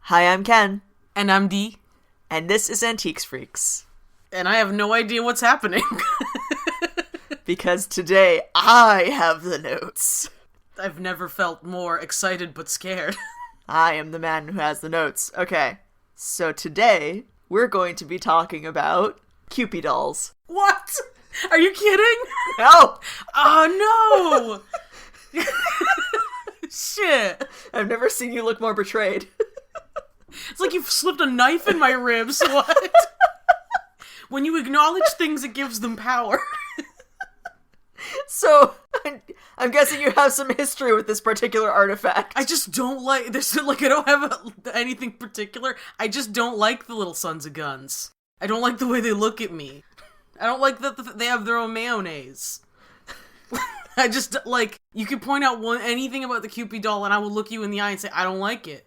Hi, I'm Ken. And I'm Dee. And this is Antiques Freaks. And I have no idea what's happening. Because today, I have the notes. I've never felt more excited but scared. I am the man who has the notes. Okay, so today, we're going to be talking about Kewpie dolls. What? Are you kidding? No! Oh, no! Shit. I've never seen you look more betrayed. It's like you've slipped a knife in my ribs. What? When you acknowledge things, it gives them power. So, I'm guessing you have some history with this particular artifact. I just don't like this. Like, I don't have anything particular. I just don't like the little sons of guns. I don't like the way they look at me. I don't like that they have their own mayonnaise. I just, like, you can point out anything about the Kewpie doll and I will look you in the eye and say, I don't like it.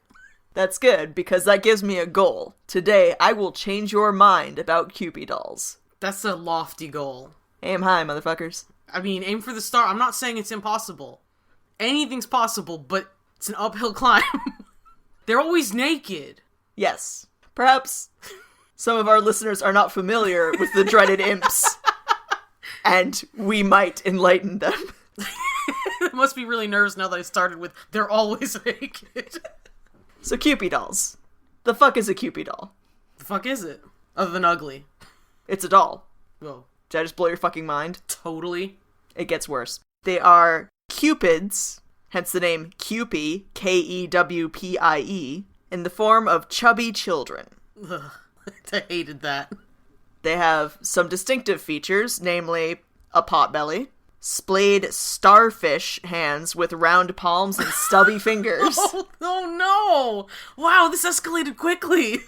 That's good, because that gives me a goal. Today, I will change your mind about Kewpie dolls. That's a lofty goal. Aim high, motherfuckers. I mean, aim for the star. I'm not saying it's impossible. Anything's possible, but it's an uphill climb. They're always naked. Yes. Perhaps some of our listeners are not familiar with the dreaded imps. And we might enlighten them. They must be really nervous now that I started with, they're always naked. So Kewpie dolls. The fuck is a Kewpie doll? The fuck is it? Other than ugly. It's a doll. Whoa. Did I just blow your fucking mind? Totally. It gets worse. They are cupids, hence the name Kewpie, Kewpie, in the form of chubby children. Ugh. I hated that. They have some distinctive features, namely a potbelly, splayed starfish hands with round palms and stubby fingers. Oh no! Wow, this escalated quickly.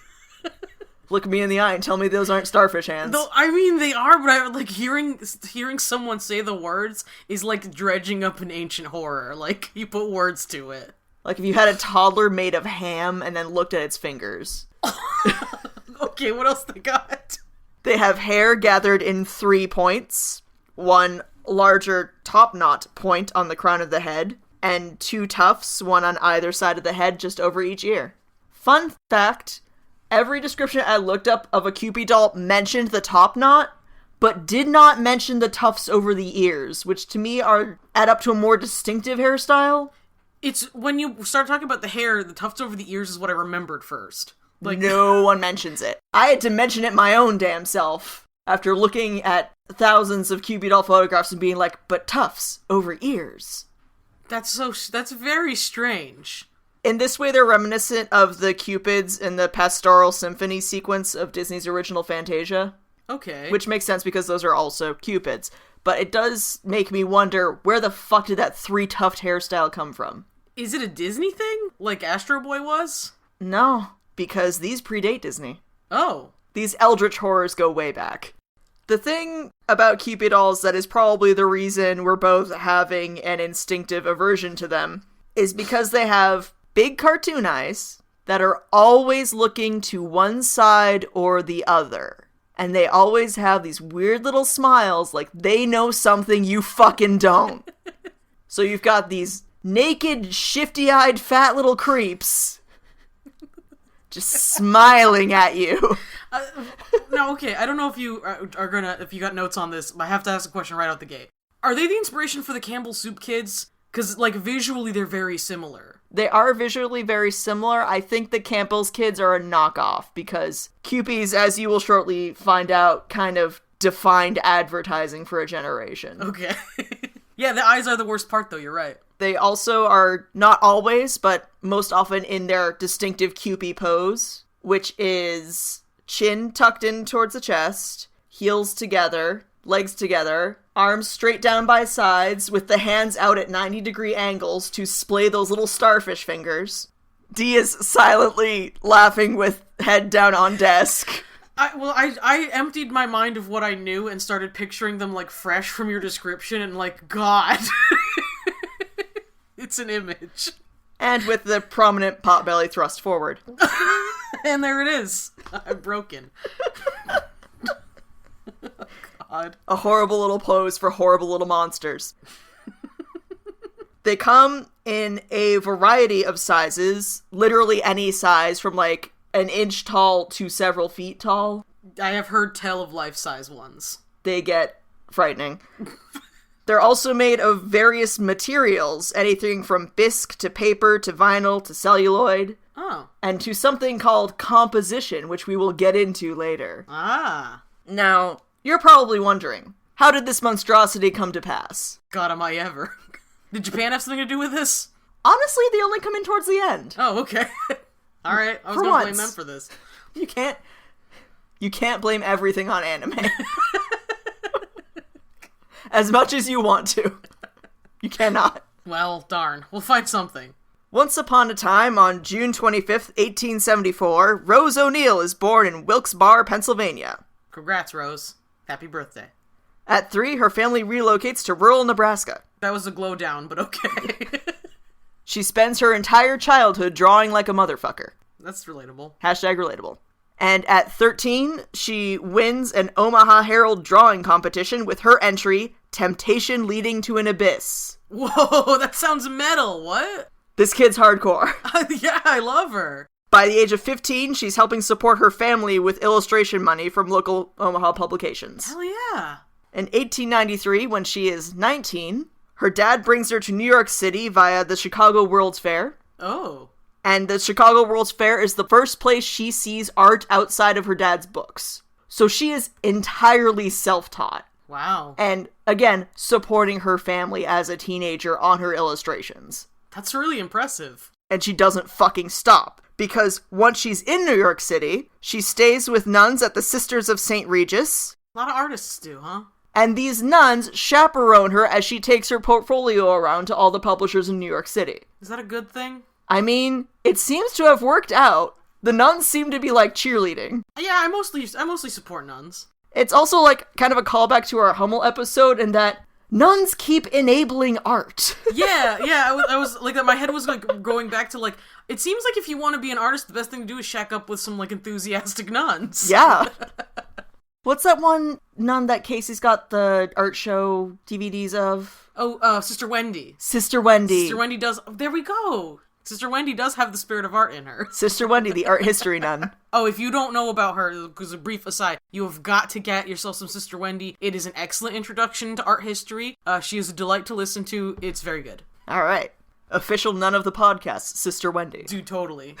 Look me in the eye and tell me those aren't starfish hands. No, I mean, they are, but I like hearing someone say the words is like dredging up an ancient horror. Like, you put words to it. Like if you had a toddler made of ham and then looked at its fingers. Okay, what else they got? They have hair gathered in 3 points, one larger top knot point on the crown of the head, and 2 tufts, one on either side of the head just over each ear. Fun fact, every description I looked up of a Kewpie doll mentioned the top knot, but did not mention the tufts over the ears, which to me add up to a more distinctive hairstyle. It's, when you start talking about the hair, the tufts over the ears is what I remembered first. Like, no one mentions it. I had to mention it my own damn self after looking at thousands of Kewpie doll photographs and being like, but tufts over ears. That's very strange. In this way, they're reminiscent of the Cupids in the Pastoral Symphony sequence of Disney's original Fantasia. Okay. Which makes sense because those are also Cupids. But it does make me wonder, where the fuck did that 3-tuft hairstyle come from? Is it a Disney thing? Like Astro Boy was? No, because these predate Disney. Oh. These eldritch horrors go way back. The thing about Kewpie dolls that is probably the reason we're both having an instinctive aversion to them is because they have big cartoon eyes that are always looking to one side or the other. And they always have these weird little smiles like they know something you fucking don't. So you've got these naked, shifty-eyed, fat little creeps just smiling at you. No, okay, I don't know if you if you got notes on this, but I have to ask a question right out the gate. Are they the inspiration for the Campbell Soup kids? Because, like, visually they're very similar. They are visually very similar. I think the Campbell's kids are a knockoff, because Kewpies, as you will shortly find out, kind of defined advertising for a generation. Okay. Yeah, the eyes are the worst part, though, you're right. They also are, not always, but most often in their distinctive Kewpie pose, which is chin tucked in towards the chest, heels together, legs together, arms straight down by sides, with the hands out at 90-degree angles to splay those little starfish fingers. Dee is silently laughing with head down on desk. I emptied my mind of what I knew and started picturing them, like, fresh from your description, and, like, God. It's an image. And with the prominent potbelly thrust forward. And there it is. I'm broken. Oh, God. A horrible little pose for horrible little monsters. They come in a variety of sizes, literally any size from like an inch tall to several feet tall. I have heard tell of life-size ones. They get frightening. They're also made of various materials, anything from bisque to paper to vinyl to celluloid. Oh. And to something called composition, which we will get into later. Ah. Now, you're probably wondering, how did this monstrosity come to pass? God, am I ever. Did Japan have something to do with this? Honestly, they only come in towards the end. Oh, okay. Alright, I was gonna blame them for this. You can't blame everything on anime. As much as you want to. You cannot. Well, darn. We'll find something. Once upon a time, on June 25th, 1874, Rose O'Neill is born in Wilkes-Barre, Pennsylvania. Congrats, Rose. Happy birthday. At 3, her family relocates to rural Nebraska. That was a glow down, but okay. She spends her entire childhood drawing like a motherfucker. That's relatable. Hashtag relatable. And at 13, she wins an Omaha Herald drawing competition with her entry, Temptation Leading to an Abyss. Whoa, that sounds metal. What? This kid's hardcore. Yeah, I love her. By the age of 15, she's helping support her family with illustration money from local Omaha publications. Hell yeah. In 1893, when she is 19, her dad brings her to New York City via the Chicago World's Fair. Oh. And the Chicago World's Fair is the first place she sees art outside of her dad's books. So she is entirely self-taught. Wow. And, again, supporting her family as a teenager on her illustrations. That's really impressive. And she doesn't fucking stop. Because once she's in New York City, she stays with nuns at the Sisters of St. Regis. A lot of artists do, huh? And these nuns chaperone her as she takes her portfolio around to all the publishers in New York City. Is that a good thing? I mean, it seems to have worked out. The nuns seem to be, like, cheerleading. Yeah, I mostly support nuns. It's also, like, kind of a callback to our Hummel episode in that nuns keep enabling art. Yeah, I was like, my head was, like, going back to, like, it seems like if you want to be an artist, the best thing to do is shack up with some, like, enthusiastic nuns. Yeah. What's that one nun that Casey's got the art show DVDs of? Oh, Sister Wendy. Sister Wendy. Sister Wendy does... There we go! Sister Wendy does have the spirit of art in her. Sister Wendy, the art history nun. Oh, if you don't know about her, because a brief aside, you have got to get yourself some Sister Wendy. It is an excellent introduction to art history. She is a delight to listen to. It's very good. All right. Official nun of the podcast, Sister Wendy. Dude, totally.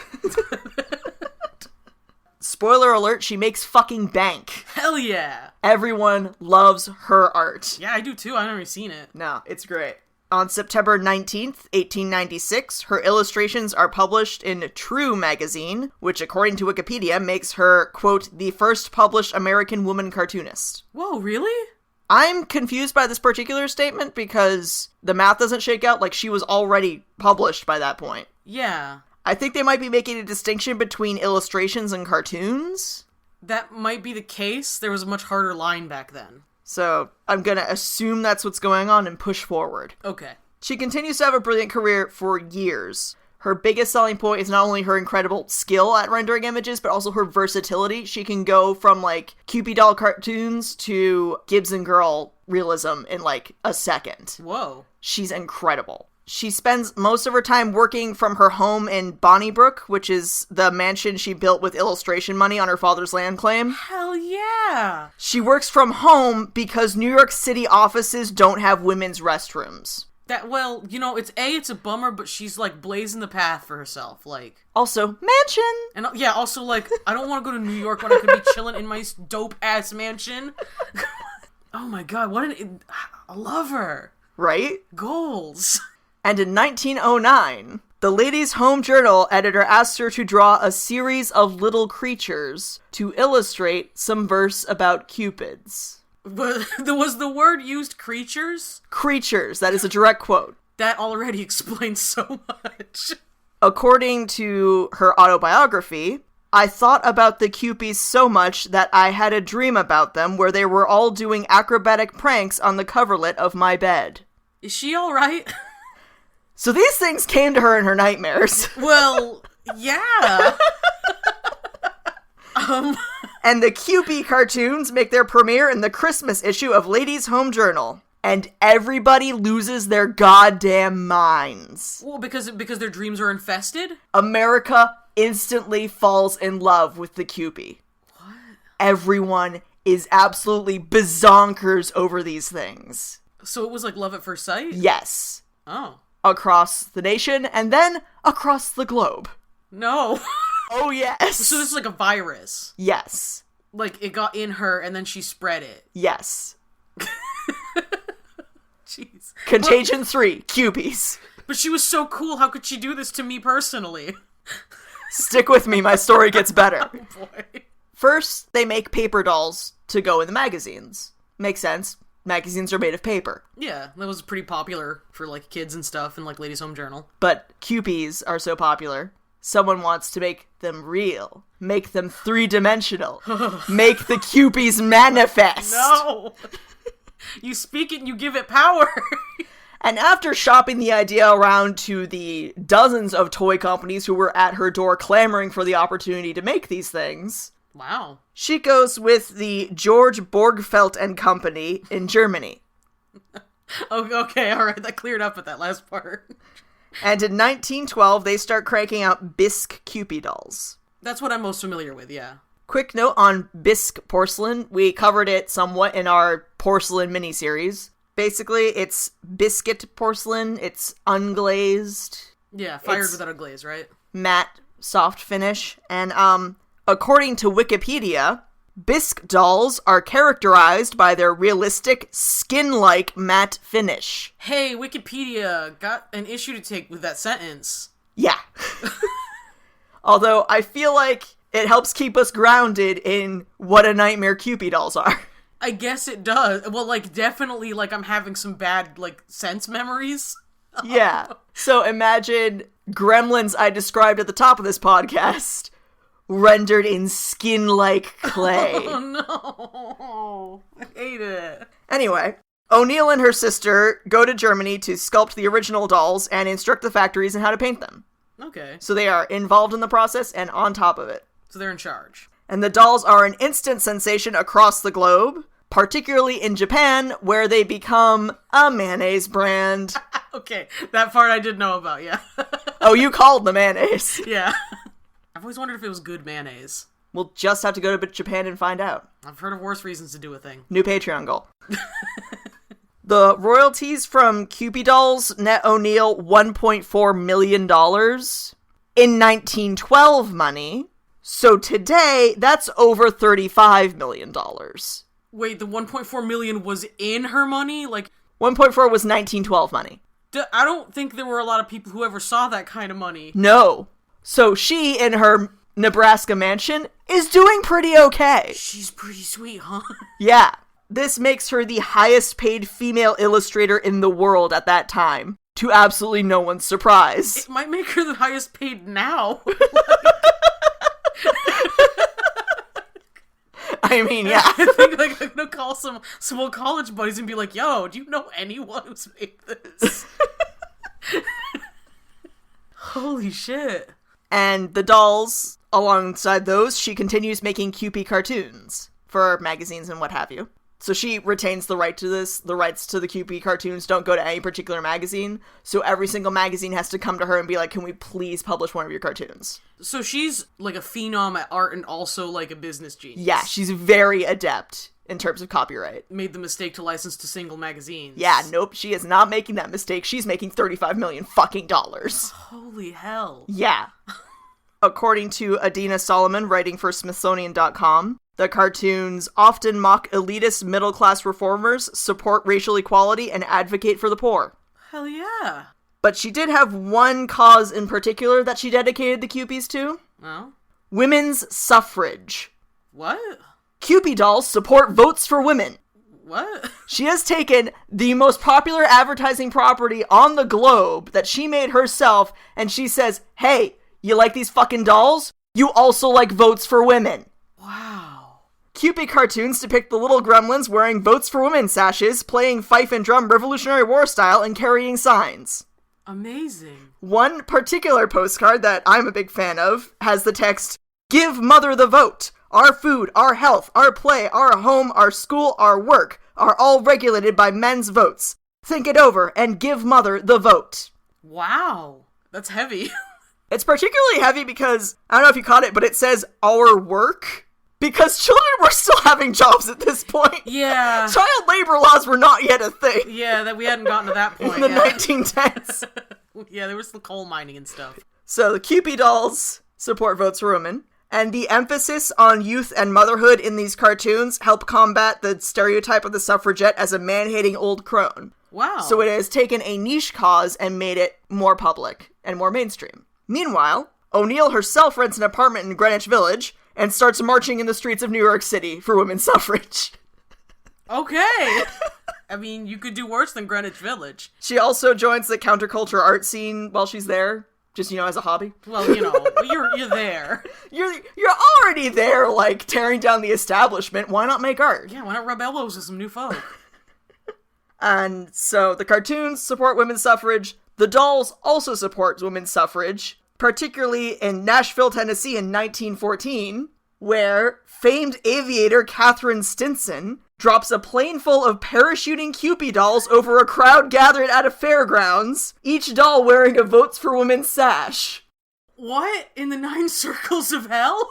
Spoiler alert, she makes fucking bank. Hell yeah. Everyone loves her art. Yeah, I do too. I've never seen it. No, it's great. On September 19th, 1896, her illustrations are published in True magazine, which according to Wikipedia makes her, quote, the first published American woman cartoonist. Whoa, really? I'm confused by this particular statement because the math doesn't shake out, like she was already published by that point. Yeah. I think they might be making a distinction between illustrations and cartoons. That might be the case. There was a much harder line back then. So I'm gonna assume that's what's going on and push forward. Okay. She continues to have a brilliant career for years. Her biggest selling point is not only her incredible skill at rendering images, but also her versatility. She can go from, like, Kewpie doll cartoons to Gibbs and Girl realism in, like, a second. Whoa. She's incredible. She spends most of her time working from her home in Bonnybrook, which is the mansion she built with illustration money on her father's land claim. Hell yeah! She works from home because New York City offices don't have women's restrooms. Well, you know, it's a bummer, but she's, like, blazing the path for herself, like... Also, mansion! And, yeah, also, like, I don't want to go to New York when I could be chilling in my dope-ass mansion. Oh my god, I love her. Right? Goals. And in 1909, the Ladies' Home Journal editor asked her to draw a series of little creatures to illustrate some verse about cupids. But was the word used creatures? Creatures, that is a direct quote. That already explains so much. According to her autobiography, I thought about the Kewpies so much that I had a dream about them where they were all doing acrobatic pranks on the coverlet of my bed. Is she alright? So these things came to her in her nightmares. Well, yeah. And the Kewpie cartoons make their premiere in the Christmas issue of Ladies' Home Journal. and everybody loses their goddamn minds. Well, because their dreams are infested? America instantly falls in love with the Kewpie. What? Everyone is absolutely bazonkers over these things. So it was like love at first sight? Yes. Oh. Across the nation, and then across the globe. No. Oh, yes. So this is like a virus. Yes. Like, it got in her, and then she spread it. Yes. Jeez. Contagion 3, Kewpies. But she was so cool, how could she do this to me personally? Stick with me, my story gets better. Oh, boy. First, they make paper dolls to go in the magazines. Makes sense. Magazines are made of paper. Yeah, that was pretty popular for, like, kids and stuff in, like, Ladies' Home Journal. But Kewpies are so popular, someone wants to make them real. Make them three-dimensional. Make the Kewpies manifest. No! You speak it and you give it power. And after shopping the idea around to the dozens of toy companies who were at her door clamoring for the opportunity to make these things... Wow. She goes with the George Borgfeldt and Company in Germany. Oh, okay, alright, that cleared up at that last part. And in 1912, they start cranking out bisque Kewpie dolls. That's what I'm most familiar with, yeah. Quick note on bisque porcelain. We covered it somewhat in our porcelain miniseries. Basically, it's biscuit porcelain. It's unglazed. Yeah, fired without a glaze, right? Matte, soft finish. And, according to Wikipedia, bisque dolls are characterized by their realistic, skin-like matte finish. Hey, Wikipedia got an issue to take with that sentence. Yeah. Although, I feel like it helps keep us grounded in what a nightmare Kewpie dolls are. I guess it does. Well, like, definitely, like, I'm having some bad, like, sense memories. Yeah. So imagine gremlins I described at the top of this podcast, rendered in skin-like clay. Oh, no. I hate it. Anyway, O'Neill and her sister go to Germany to sculpt the original dolls and instruct the factories in how to paint them. Okay. So they are involved in the process and on top of it. So they're in charge. And the dolls are an instant sensation across the globe, particularly in Japan, where they become a mayonnaise brand. Okay, that part I did know about, yeah. Oh, you called the mayonnaise. Yeah. I've always wondered if it was good mayonnaise. We'll just have to go to Japan and find out. I've heard of worse reasons to do a thing. New Patreon goal. The royalties from Kewpie dolls net O'Neill $1.4 million in 1912 money. So today, that's over $35 million. Wait, the 1.4 million was in her money? Like, 1.4 was 1912 money. I don't think there were a lot of people who ever saw that kind of money. No. So she, in her Nebraska mansion, is doing pretty okay. She's pretty sweet, huh? Yeah. This makes her the highest paid female illustrator in the world at that time, to absolutely no one's surprise. It might make her the highest paid now. I mean, yeah. I think, like, I'm gonna call some old college buddies and be like, yo, do you know anyone who's made this? Holy shit. And the dolls, alongside those, she continues making Kewpie cartoons for magazines and what have you. So she retains the right to this. The rights to the Kewpie cartoons don't go to any particular magazine. So every single magazine has to come to her and be like, can we please publish one of your cartoons? So she's like a phenom at art and also like a business genius. Yeah, she's very adept in terms of copyright. Made the mistake to license to single magazines. Yeah, nope, she is not making that mistake. She's making $35 million fucking dollars. Holy hell. Yeah. According to Adina Solomon, writing for Smithsonian.com, the cartoons often mock elitist middle-class reformers, support racial equality, and advocate for the poor. Hell yeah. But she did have one cause in particular that she dedicated the Kewpies to. Oh? Women's suffrage. What? Kewpie dolls support votes for women. What? She has taken the most popular advertising property on the globe that she made herself, and she says, hey, you like these fucking dolls? You also like votes for women. Wow. Kewpie cartoons depict the little gremlins wearing votes for women sashes, playing fife and drum Revolutionary War style, and carrying signs. Amazing. One particular postcard that I'm a big fan of has the text, "Give Mother the vote. Our food, our health, our play, our home, our school, our work are all regulated by men's votes. Think it over and give mother the vote. Wow. That's heavy. It's particularly heavy because, I don't know if you caught it, but it says our work. Because children were still having jobs at this point. Yeah. Child labor laws were not yet a thing. Yeah, that we hadn't gotten to that point in the yet. 1910s. Yeah, there was the coal mining and stuff. So the Kewpie dolls support votes for women. And the emphasis on youth and motherhood in these cartoons help combat the stereotype of the suffragette as a man-hating old crone. Wow. So it has taken a niche cause and made it more public and more mainstream. Meanwhile, O'Neill herself rents an apartment in Greenwich Village and starts marching in the streets of New York City for women's suffrage. Okay. I mean, you could do worse than Greenwich Village. She also joins the counterculture art scene while she's there, just, as a hobby. Well, you're there. You're already there, like, tearing down the establishment. Why not make art? Yeah, why not rub elbows with some new folk? And so the cartoons support women's suffrage. The dolls also support women's suffrage, particularly in Nashville, Tennessee in 1914, where famed aviator Catherine Stinson drops a plane full of parachuting Kewpie dolls over a crowd gathered at a fairgrounds, each doll wearing a Votes for Women sash. What? In the 9 circles of hell?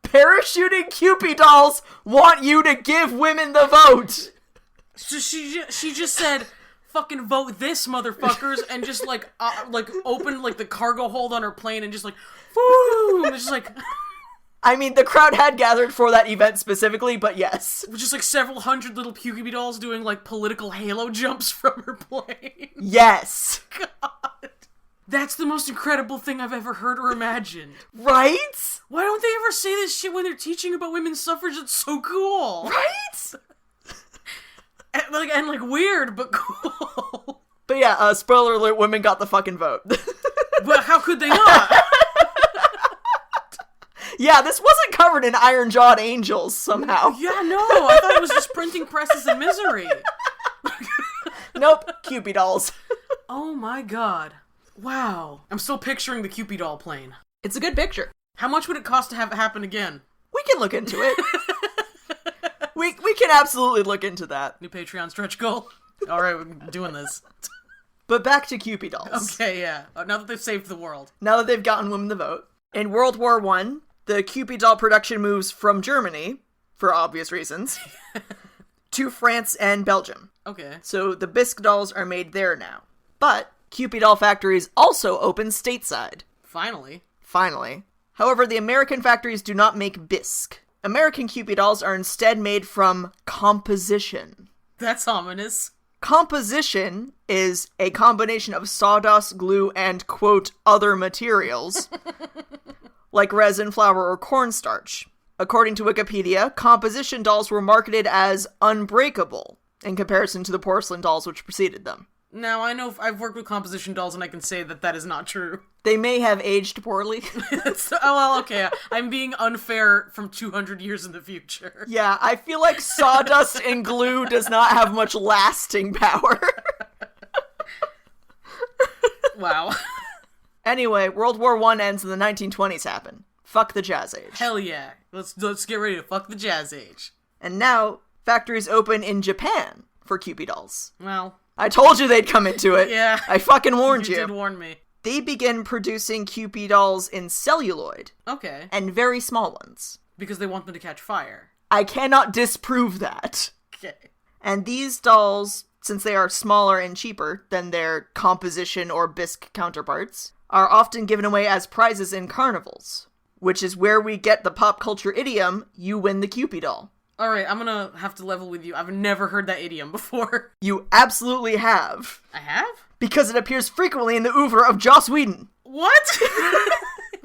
Parachuting Kewpie dolls want you to give women the vote! So she just said, fucking vote this, motherfuckers, and just, opened, the cargo hold on her plane and just, boom! And just, I mean, the crowd had gathered for that event specifically, but yes. Just, several hundred little Kewpie dolls doing, political halo jumps from her plane. Yes! God. That's the most incredible thing I've ever heard or imagined. Right? Why don't they ever say this shit when they're teaching about women's suffrage? It's so cool. Right? And weird, but cool. But yeah, spoiler alert, women got the fucking vote. But how could they not? Yeah, this wasn't covered in iron-jawed angels, somehow. Yeah, no, I thought it was just printing presses and misery. Nope, Kewpie dolls. Oh my god. Wow. I'm still picturing the Kewpie doll plane. It's a good picture. How much would it cost to have it happen again? We can look into it. We can absolutely look into that. New Patreon stretch goal. Alright, we're doing this. But back to Kewpie dolls. Okay, yeah. Now that they've saved the world. Now that they've gotten women the vote. In World War I, the Kewpie doll production moves from Germany, for obvious reasons, to France and Belgium. Okay. So the bisque dolls are made there now. But Kewpie doll factories also open stateside. Finally. However, the American factories do not make bisque. American Kewpie dolls are instead made from composition. That's ominous. Composition is a combination of sawdust, glue, and, quote, other materials, like resin, flour, or cornstarch. According to Wikipedia, composition dolls were marketed as unbreakable in comparison to the porcelain dolls which preceded them. Now, I know I've worked with composition dolls and I can say that is not true. They may have aged poorly. Okay. I'm being unfair from 200 years in the future. Yeah, I feel like sawdust and glue does not have much lasting power. Wow. Anyway, World War I ends and the 1920s happen. Fuck the Jazz Age. Hell yeah. Let's get ready to fuck the Jazz Age. And now, factories open in Japan for Kewpie dolls. Well, I told you they'd come into it. Yeah. I fucking warned you. You did warn me. They begin producing Kewpie dolls in celluloid. Okay. And very small ones. Because they want them to catch fire. I cannot disprove that. Okay. And these dolls, since they are smaller and cheaper than their composition or bisque counterparts, are often given away as prizes in carnivals. Which is where we get the pop culture idiom, you win the Kewpie doll. Alright, I'm gonna have to level with you. I've never heard that idiom before. You absolutely have. I have? Because it appears frequently in the oeuvre of Joss Whedon. What?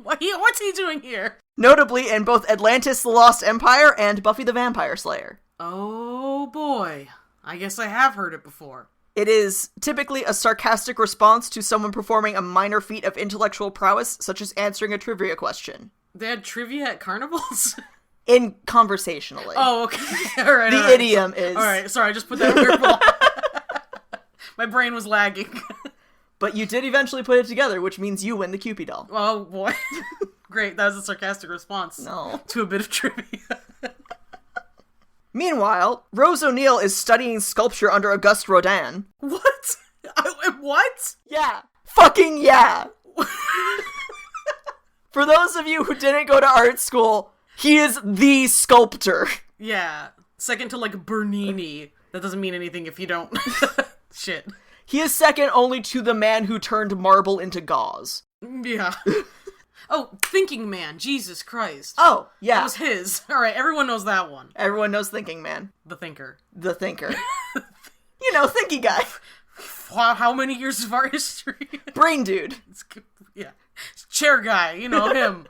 What's he doing here? Notably in both Atlantis the Lost Empire and Buffy the Vampire Slayer. Oh boy. I guess I have heard it before. It is typically a sarcastic response to someone performing a minor feat of intellectual prowess, such as answering a trivia question. They had trivia at carnivals? In conversationally. Oh, okay. Alright. The idiom is... Alright, sorry, I just put that in your ball. My brain was lagging. But you did eventually put it together, which means you win the Kewpie doll. Oh, boy. Great, that was a sarcastic response. No. To a bit of trivia. Meanwhile, Rose O'Neill is studying sculpture under Auguste Rodin. What? What? Yeah. Fucking yeah. For those of you who didn't go to art school, he is the sculptor. Yeah. Second to, like, Bernini. That doesn't mean anything if you don't... Shit. He is second only to the man who turned marble into gauze. Yeah. Oh, Thinking Man. Jesus Christ. Oh, yeah. That was his. Alright, everyone knows that one. Everyone knows Thinking Man. The Thinker. The Thinker. You know, Thinky guy. How many years of art history? Brain dude. Yeah. Chair guy, you know, him.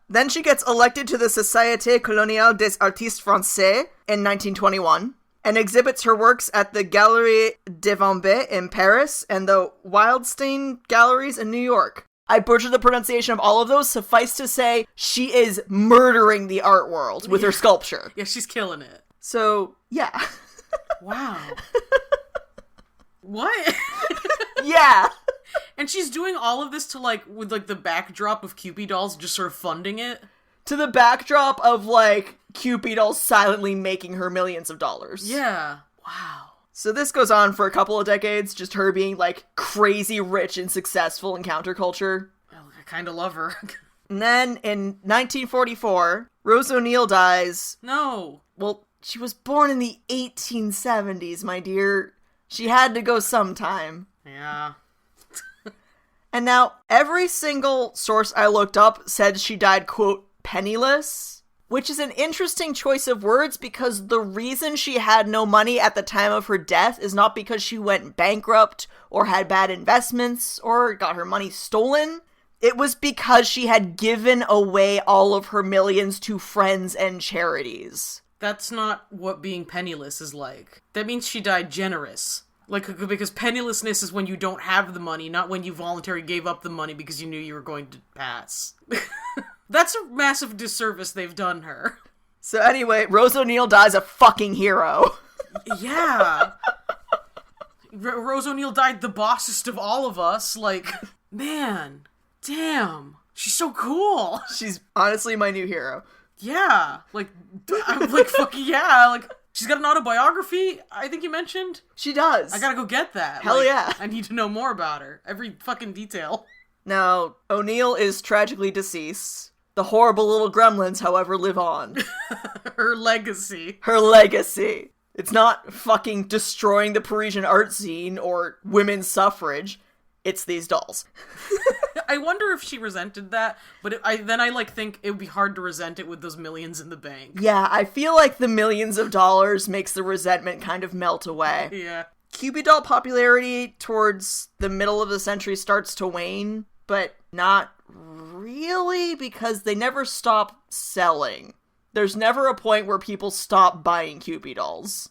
Then she gets elected to the Société Coloniale des Artistes Français in 1921 and exhibits her works at the Galerie de Vendée in Paris and the Wildstein Galleries in New York. I butchered the pronunciation of all of those. Suffice to say, she is murdering the art world with her sculpture. Yeah, she's killing it. So, yeah. Wow. What? Yeah. And she's doing all of this to, like, with, like, the backdrop of Kewpie dolls just sort of funding it? To the backdrop of, like, Kewpie dolls silently making her millions of dollars. Yeah. Wow. So this goes on for a couple of decades, just her being, like, crazy rich and successful in counterculture. Well, I kind of love her. And then, in 1944, Rose O'Neill dies. No. Well, she was born in the 1870s, my dear. She had to go sometime. Yeah. And now, every single source I looked up said she died, quote, penniless. Which is an interesting choice of words because the reason she had no money at the time of her death is not because she went bankrupt or had bad investments or got her money stolen. It was because she had given away all of her millions to friends and charities. That's not what being penniless is like. That means she died generous. Like, because pennilessness is when you don't have the money, not when you voluntarily gave up the money because you knew you were going to pass. That's a massive disservice they've done her. So anyway, Rose O'Neill dies a fucking hero. Yeah. Rose O'Neill died the bossest of all of us. Like, man, damn. She's so cool. She's honestly my new hero. Yeah. Like, I'm like, fucking yeah. Like, she's got an autobiography, I think you mentioned. She does. I gotta go get that. Hell like, yeah. I need to know more about her. Every fucking detail. Now, O'Neill is tragically deceased. The horrible little gremlins, however, live on. Her legacy. Her legacy. It's not fucking destroying the Parisian art scene or women's suffrage. It's these dolls. I wonder if she resented that, but I think it would be hard to resent it with those millions in the bank. Yeah, I feel like the millions of dollars makes the resentment kind of melt away. Yeah. Kewpie doll popularity towards the middle of the century starts to wane, but not really, because they never stop selling. There's never a point where people stop buying Kewpie dolls.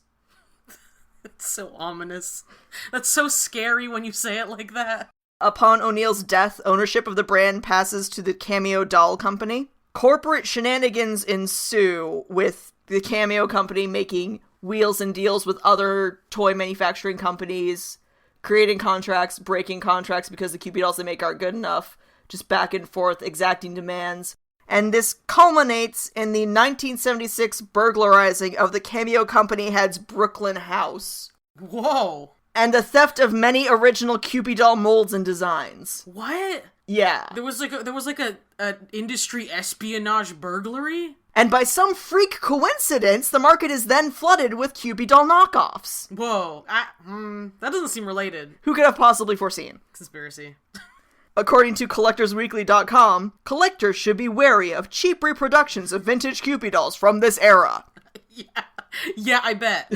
It's so ominous. That's so scary when you say it like that. Upon O'Neill's death, ownership of the brand passes to the Cameo Doll Company. Corporate shenanigans ensue, with the Cameo Company making wheels and deals with other toy manufacturing companies, creating contracts, breaking contracts because the Kewpie dolls they make aren't good enough, just back and forth, exacting demands. And this culminates in the 1976 burglarizing of the Cameo Company head's Brooklyn house. Whoa. And the theft of many original Kewpie doll molds and designs. What? Yeah. There was like a industry espionage burglary? And by some freak coincidence, the market is then flooded with Kewpie doll knockoffs. Whoa. That doesn't seem related. Who could have possibly foreseen? Conspiracy. According to CollectorsWeekly.com, collectors should be wary of cheap reproductions of vintage Kewpie dolls from this era. Yeah, I bet.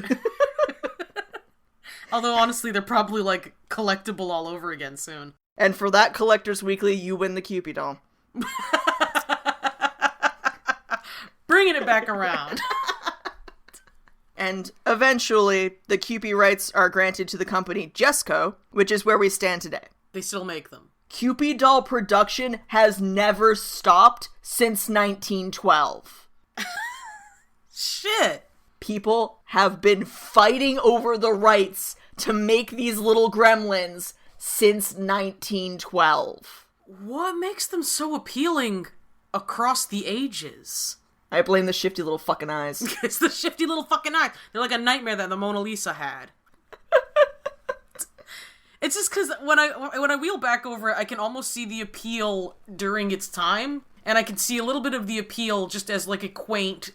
Although, honestly, they're probably, like, collectible all over again soon. And for that Collectors Weekly, you win the Kewpie doll. Bringing it back around. And eventually, the Kewpie rights are granted to the company Jesco, which is where we stand today. They still make them. Kewpie doll production has never stopped since 1912. Shit! People have been fighting over the rights to make these little gremlins since 1912. What makes them so appealing across the ages. I blame the shifty little fucking eyes. It's the shifty little fucking eyes. They're like a nightmare that the Mona Lisa had. It's just because when I wheel back over it, I can almost see the appeal during its time, and I can see a little bit of the appeal just as like a quaint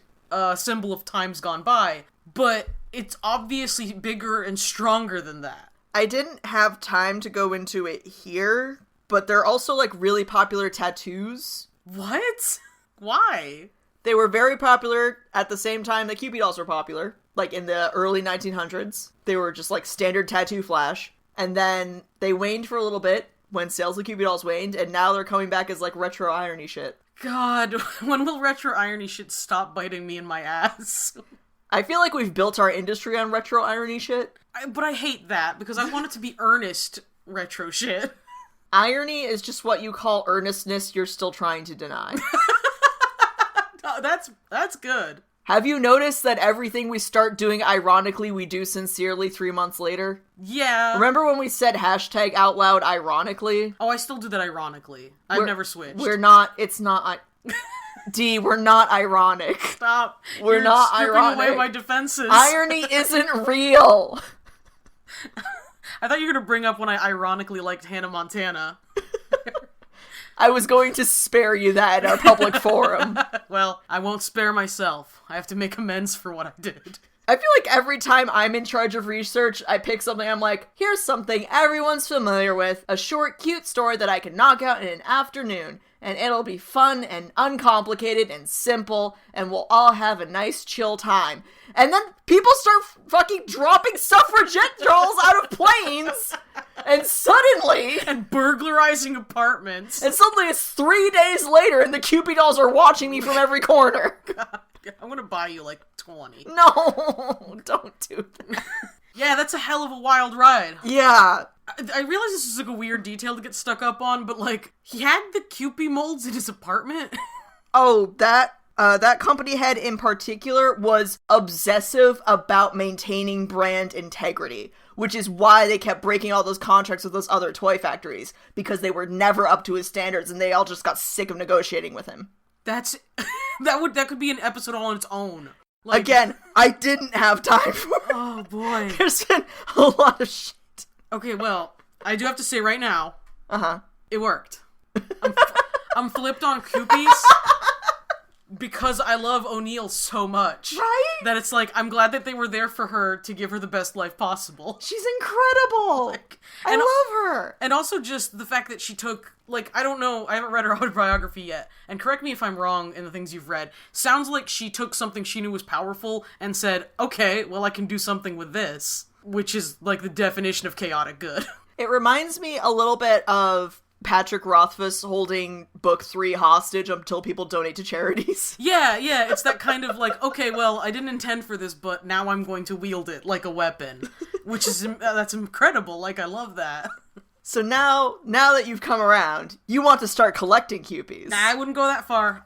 symbol of times gone by, but it's obviously bigger and stronger than that. I didn't have time to go into it here, but they're also like really popular tattoos. What? Why? They were very popular at the same time that Kewpie dolls were popular, like in the early 1900s. They were just like standard tattoo flash. And then they waned for a little bit when sales of Kewpie dolls waned, and now they're coming back as like retro irony shit. God, when will retro irony shit stop biting me in my ass? I feel like we've built our industry on retro irony shit. But I hate that, because I want it to be earnest retro shit. Irony is just what you call earnestness you're still trying to deny. No, that's good. Have you noticed that everything we start doing ironically, we do sincerely 3 months later? Yeah. Remember when we said hashtag out loud ironically? Oh, I still do that ironically. I've never switched. We're not, it's not, D, we're not ironic. Stop. We're not ironic. Away my defenses. Irony isn't real. I thought you were going to bring up when I ironically liked Hannah Montana. I was going to spare you that in our public forum. Well, I won't spare myself. I have to make amends for what I did. I feel like every time I'm in charge of research, I pick something, I'm like, here's something everyone's familiar with, a short, cute story that I can knock out in an afternoon, and it'll be fun and uncomplicated and simple, and we'll all have a nice, chill time. And then people start fucking dropping suffragette dolls out of planes, and suddenly... And burglarizing apartments. And suddenly it's 3 days later, and the Kewpie dolls are watching me from every corner. God, I'm gonna buy you like 20. No, don't do that. Yeah, that's a hell of a wild ride. Yeah. I realize this is like a weird detail to get stuck up on, but like, he had the Kewpie molds in his apartment. Oh, that company head in particular was obsessive about maintaining brand integrity, which is why they kept breaking all those contracts with those other toy factories, because they were never up to his standards, and they all just got sick of negotiating with him. That's... that could be an episode all on its own. Like, again, I didn't have time for it. Oh, boy. There's been a lot of shit. Okay, well, I do have to say right now, it worked. I'm flipped on Kewpies because I love O'Neill so much. Right? That it's like, I'm glad that they were there for her to give her the best life possible. She's incredible. I love her. And also just the fact that she took, like, I don't know, I haven't read her autobiography yet, and correct me if I'm wrong in the things you've read, sounds like she took something she knew was powerful and said, okay, well, I can do something with this, which is, like, the definition of chaotic good. It reminds me a little bit of Patrick Rothfuss holding book 3 hostage until people donate to charities. Yeah, it's that kind of like, okay, well, I didn't intend for this, but now I'm going to wield it like a weapon, which is, that's incredible, like, I love that. So now that you've come around, you want to start collecting Kewpies. Nah, I wouldn't go that far.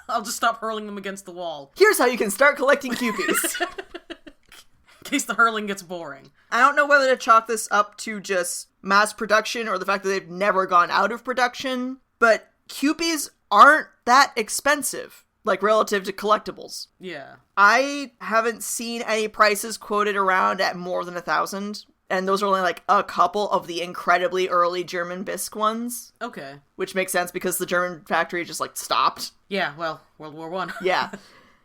I'll just stop hurling them against the wall. Here's how you can start collecting Kewpies. In case the hurling gets boring. I don't know whether to chalk this up to just mass production or the fact that they've never gone out of production, but Kewpies aren't that expensive, like relative to collectibles. Yeah. I haven't seen any prices quoted around at more than 1,000, and those are only like a couple of the incredibly early German bisque ones. Okay. Which makes sense because the German factory just like stopped. Yeah, well, World War I. Yeah.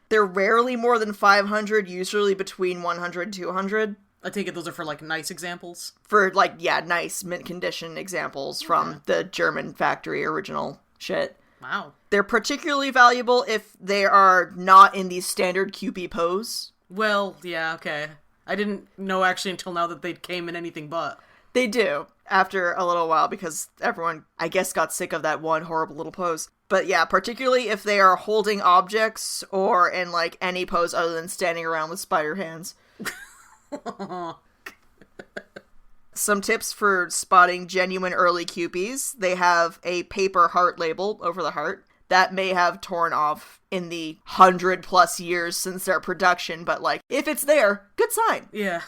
They're rarely more than 500, usually between 100 and 200. I take it those are for, like, nice examples? For, like, yeah, nice mint condition examples from the German factory original shit. Wow. They're particularly valuable if they are not in the standard Kewpie pose. Well, yeah, okay. I didn't know actually until now that they came in anything but. They do, after a little while, because everyone, I guess, got sick of that one horrible little pose. But yeah, particularly if they are holding objects or in, like, any pose other than standing around with spider hands. Some tips for spotting genuine early Kewpies. They have a paper heart label over the heart. That may have torn off in the 100+ years since their production, but, like, if it's there, good sign. Yeah.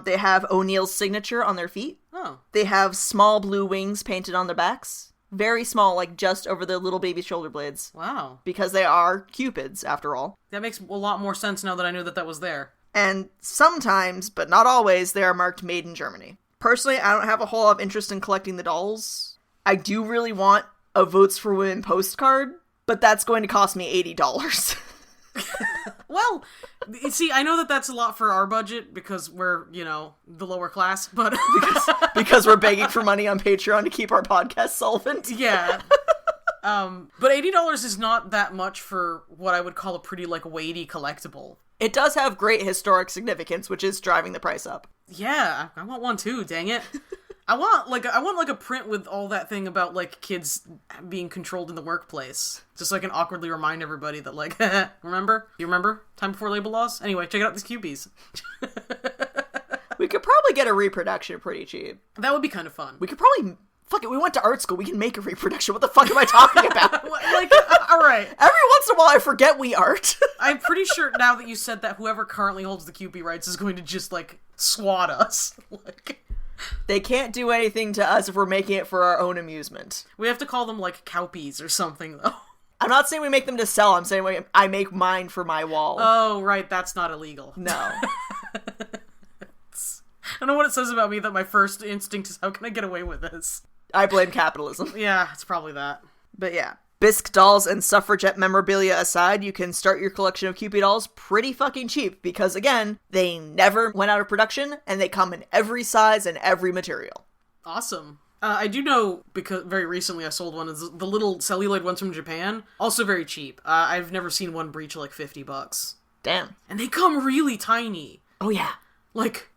They have O'Neill's signature on their feet. Oh. They have small blue wings painted on their backs. Very small, like just over the little baby shoulder blades. Wow. Because they are cupids, after all. That makes a lot more sense now that I knew that was there. And sometimes, but not always, they are marked made in Germany. Personally, I don't have a whole lot of interest in collecting the dolls. I do really want a Votes for Women postcard, but that's going to cost me $80. Well, see, I know that that's a lot for our budget because we're, the lower class, but... because we're begging for money on Patreon to keep our podcast solvent. Yeah. But $80 is not that much for what I would call a pretty, weighty collectible. It does have great historic significance, which is driving the price up. Yeah, I want one too, dang it. I want a print with all that thing about, kids being controlled in the workplace. Just so I can awkwardly remind everybody that, remember? You remember? Time before labor laws? Anyway, check out these Kewpies. We could probably get a reproduction pretty cheap. That would be kind of fun. We could probably... Fuck it, we went to art school. We can make a reproduction. What the fuck am I talking about? Alright. Every once in a while I forget we art. I'm pretty sure now that you said that whoever currently holds the Kewpie rights is going to just, swat us. They can't do anything to us if we're making it for our own amusement. We have to call them, Kewpies or something, though. I'm not saying we make them to sell. I'm saying I make mine for my wall. Oh, right. That's not illegal. No. I don't know what it says about me that my first instinct is, how can I get away with this? I blame capitalism. Yeah, it's probably that. But yeah. Bisque dolls and suffragette memorabilia aside, you can start your collection of Kewpie dolls pretty fucking cheap because, again, they never went out of production and they come in every size and every material. Awesome. I do know, because very recently I sold one of the little celluloid ones from Japan. Also very cheap. I've never seen one breach $50. Damn. And they come really tiny. Oh yeah.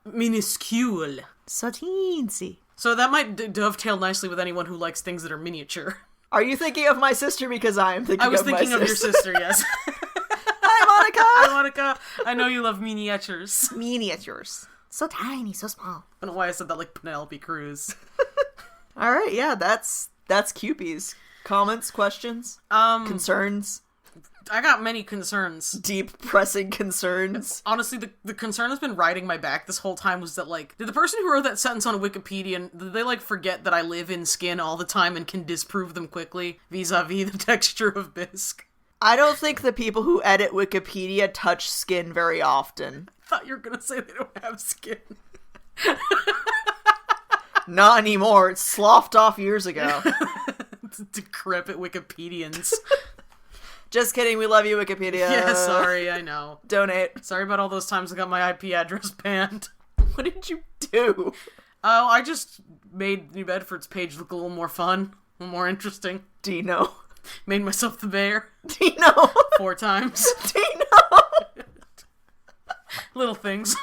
Minuscule. So teensy. So that might dovetail nicely with anyone who likes things that are miniature. Are you thinking of my sister? Because I am thinking of my sister. I was thinking of your sister, yes. Hi, Monica! Hi, Monica. I know you love miniatures. Miniatures. So tiny, so small. I don't know why I said that like Penelope Cruz. Alright, yeah, that's Kewpies. Comments, questions? Concerns? I got many concerns. Deep, pressing concerns. Honestly, the concern that's been riding my back this whole time was that, did the person who wrote that sentence on Wikipedia, did they, forget that I live in skin all the time and can disprove them quickly, vis-a-vis the texture of bisque? I don't think the people who edit Wikipedia touch skin very often. I thought you were gonna say they don't have skin. Not anymore. It's sloughed off years ago. Decrepit Wikipedians. Just kidding, we love you, Wikipedia. Yeah, sorry, I know. Donate. Sorry about all those times I got my IP address banned. What did you do? Oh, I just made New Bedford's page look a little more fun, a little more interesting. Dino. Made myself the bear. Dino. 4 times. Dino. Little things.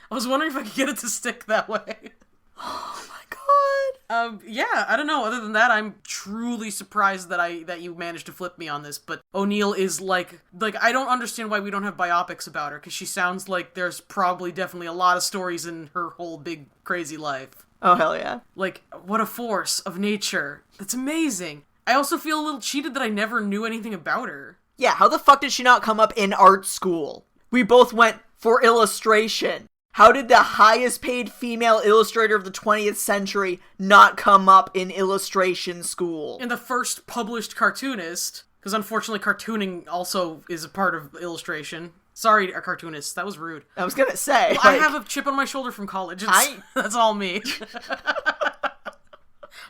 I was wondering if I could get it to stick that way. Oh my god. Yeah, I don't know. Other than that, I'm truly surprised that you managed to flip me on this. But O'Neill is like I don't understand why we don't have biopics about her, because she sounds like there's probably definitely a lot of stories in her whole big crazy life. Oh hell yeah. What a force of nature. That's amazing. I also feel a little cheated that I never knew anything about her. Yeah, how the fuck did she not come up in art school? We both went for illustration. How did the highest paid female illustrator of the 20th century not come up in illustration school? And the first published cartoonist, because unfortunately cartooning also is a part of illustration. Sorry, cartoonists, that was rude. I was gonna say. I have a chip on my shoulder from college. That's all me.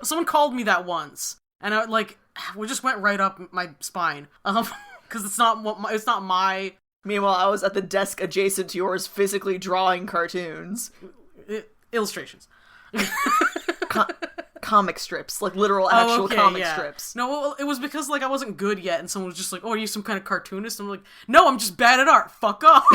Someone called me that once, and we just went right up my spine. Because it's not my... Meanwhile, I was at the desk adjacent to yours physically drawing cartoons. Illustrations. Comic strips. Literal actual comic strips. No, well, it was because, I wasn't good yet, and someone was just like, oh, are you some kind of cartoonist? I'm like, no, I'm just bad at art. Fuck off.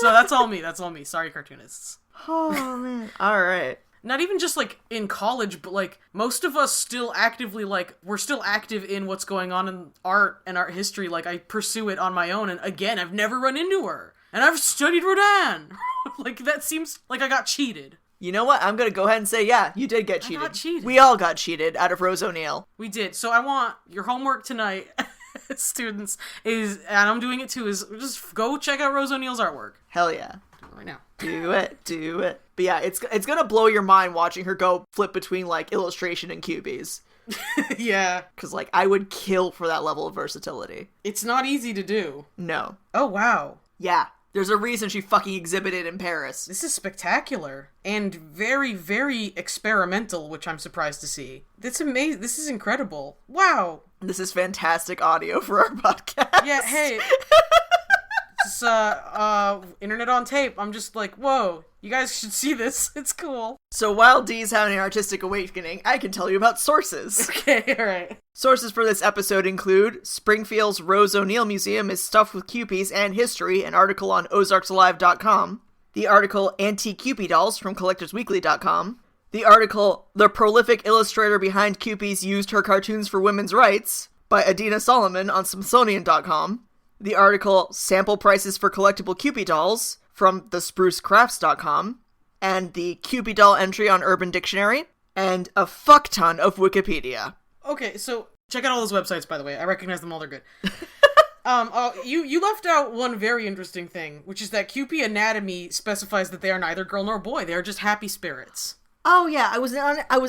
So that's all me. Sorry, cartoonists. Oh, man. Alright. Not even just, in college, but, most of us still actively, we're still active in what's going on in art and art history. I pursue it on my own, and again, I've never run into her. And I've studied Rodin! That seems like I got cheated. You know what? I'm gonna go ahead and say, yeah, you did get cheated. I got cheated. We all got cheated out of Rose O'Neill. We did. So I want your homework tonight, students, and I'm doing it too, is just go check out Rose O'Neill's artwork. Hell yeah. right now. Do it. But yeah, it's gonna blow your mind watching her go flip between, like, illustration and Kewpies. Yeah. Because, like, I would kill for that level of versatility. It's not easy to do. No. Oh, wow. Yeah. There's a reason she fucking exhibited in Paris. This is spectacular. And very, very experimental, which I'm surprised to see. That's amazing. This is incredible. Wow. This is fantastic audio for our podcast. Yeah, hey. This internet on tape. I'm just like, whoa, you guys should see this. It's cool. So while Dee's having an artistic awakening, I can tell you about sources. Okay, alright. Sources for this episode include Springfield's Rose O'Neill Museum is stuffed with Kewpies and history, an article on ozarksalive.com, the article Anti-Kewpie Dolls from collectorsweekly.com, the article The Prolific Illustrator Behind Kewpies Used Her Cartoons for Women's Rights by Adina Solomon on Smithsonian.com, the article Sample Prices for Collectible Kewpie Dolls from thesprucecrafts.com, and the Kewpie doll entry on Urban Dictionary, and a fuck ton of Wikipedia. Okay, so check out all those websites, by the way. I recognize them all, they're good. You left out one very interesting thing, which is that Kewpie Anatomy specifies that they are neither girl nor boy. They are just happy spirits. Oh yeah, I was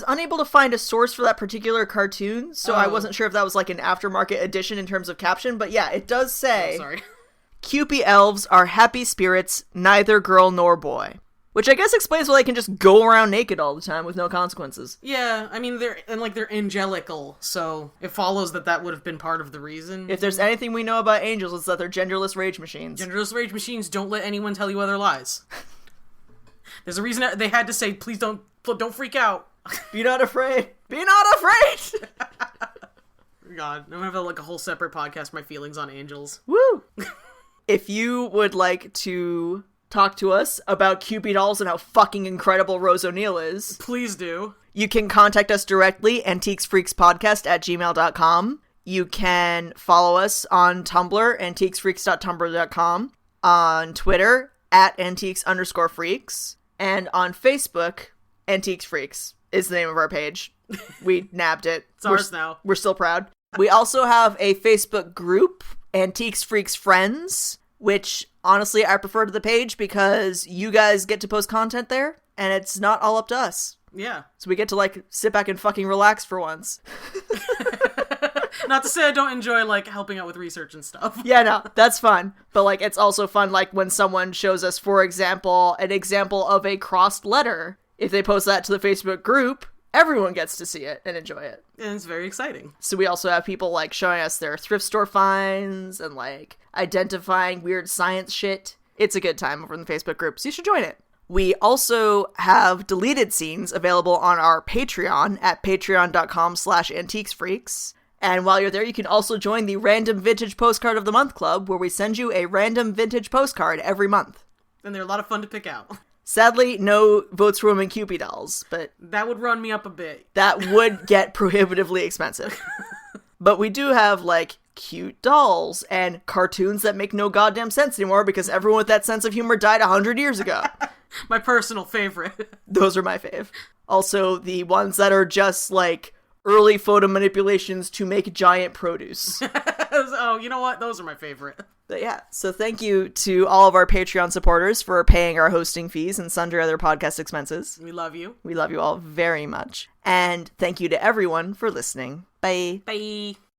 unable to find a source for that particular cartoon, so I wasn't sure if that was like an aftermarket edition in terms of caption, but yeah, it does say, sorry. Kewpie elves are happy spirits, neither girl nor boy. Which I guess explains why they can just go around naked all the time with no consequences. Yeah, I mean, they're angelical, so it follows that would have been part of the reason. If there's anything we know about angels, it's that they're genderless rage machines. Genderless rage machines don't let anyone tell you other lies. There's a reason they had to say, please don't freak out. Be not afraid. Be not afraid! God, I'm gonna have like a whole separate podcast, my feelings on angels. Woo! If you would like to talk to us about Kewpie dolls and how fucking incredible Rose O'Neill is, please do. You can contact us directly, antiquesfreakspodcast@gmail.com. You can follow us on Tumblr, antiquesfreaks.tumblr.com, on Twitter, @antiques_freaks, and on Facebook, Antiques Freaks is the name of our page. We nabbed it. It's ours now. We're still proud. We also have a Facebook group, Antiques Freaks Friends, which honestly I prefer to the page because you guys get to post content there and it's not all up to us. Yeah. So we get to like sit back and fucking relax for once. Not to say I don't enjoy like helping out with research and stuff. Yeah, no, that's fun. But like it's also fun like when someone shows us, for example, an example of a crossed letter. If they post that to the Facebook group, everyone gets to see it and enjoy it. And it's very exciting. So we also have people like showing us their thrift store finds and like identifying weird science shit. It's a good time over in the Facebook group, so you should join it. We also have deleted scenes available on our Patreon at patreon.com/antiquesfreaks. And while you're there, you can also join the Random Vintage Postcard of the Month Club, where we send you a random vintage postcard every month. And they're a lot of fun to pick out. Sadly, no votes for women Kewpie dolls, but that would run me up a bit. That would get prohibitively expensive. But we do have, like, cute dolls and cartoons that make no goddamn sense anymore because everyone with that sense of humor died 100 years ago. My personal favorite. Those are my fave. Also, the ones that are just, like, early photo manipulations to make giant produce. Oh, you know what? Those are my favorite. But yeah, so thank you to all of our Patreon supporters for paying our hosting fees and sundry other podcast expenses. We love you. We love you all very much. And thank you to everyone for listening. Bye. Bye.